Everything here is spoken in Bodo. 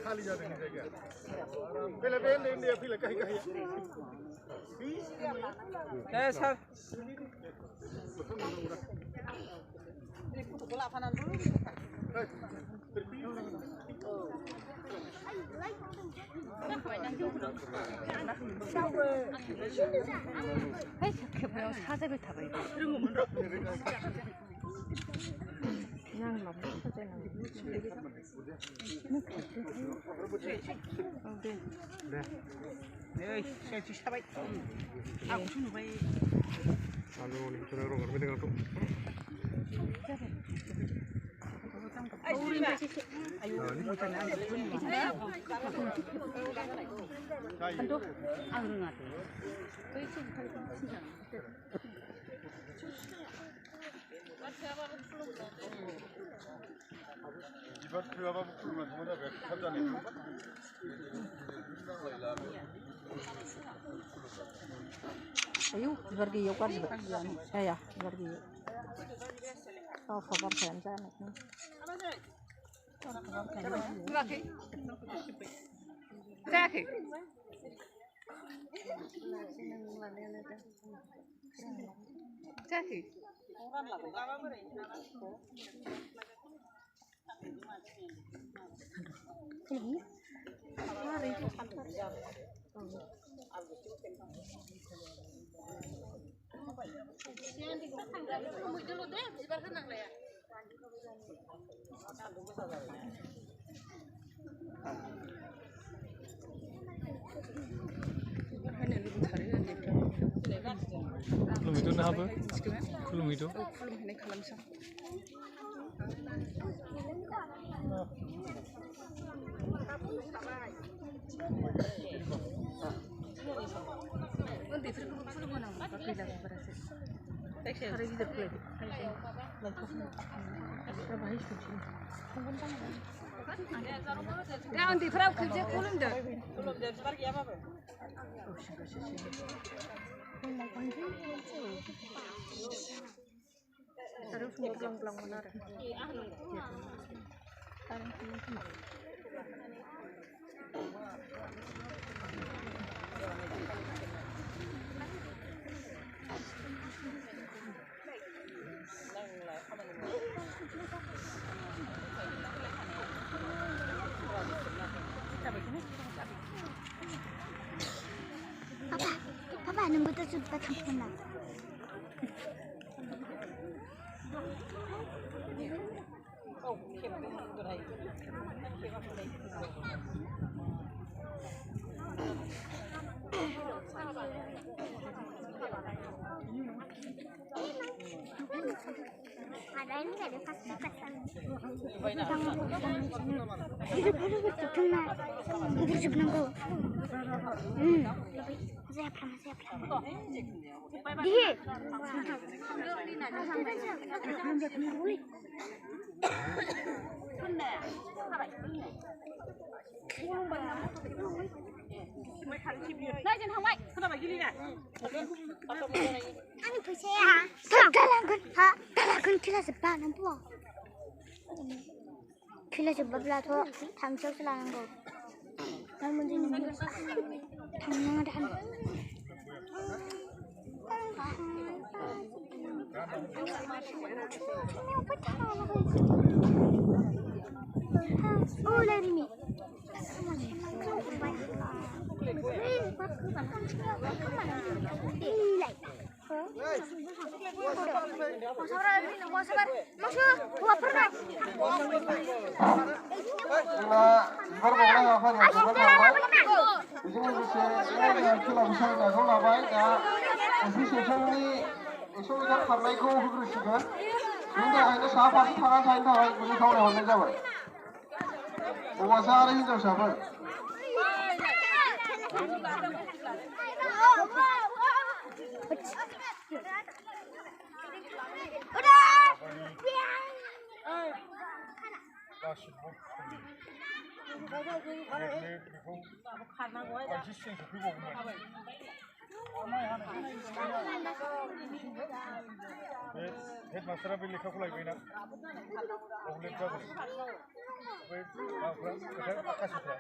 खाली जाने की जगह पहले पहले इंडिया फिर कहीं कहीं सर 사색을 타봐 이거. 그냥 막 사잖아. 네. 네, saya sabai. Aku sunu bai. Anu ni cara orang kami dengar tu. Ayo, ini bukan aja. Tentu, angin ngati. 이번 그가 부르면 뭐냐 왜 갑자기 ayo pergi yuk kan ya pergi oh kabar kalian sana Jackie Jackie Belum itu nah apa? Belum itu. belum ini kalau misal Ya, nanti pernah kerja kulum dah. Kulum dah, pergi apa? Harus ngomong-ngomong benar. Papa, nunggu tu sudah kampung. Ada ini ada pas-pasan. Hidup betul benar. Hidup sebenarnya. Siapa? Dia. Này trên không vậy? Không phải ghi đi này. Ani percaya? Dalam kelas sebelah nampu. Kelas sebelah tu tangcap selang tu. Kamu jadi tangnya ada. Oh lari ni. बांसिन सिगां सफैबावगौमोन बे हेडमास्टारा बे लेखाखौ लायबायना प्रब्लेम जाबाय बै माबाफ्रा आकाशिफ्रा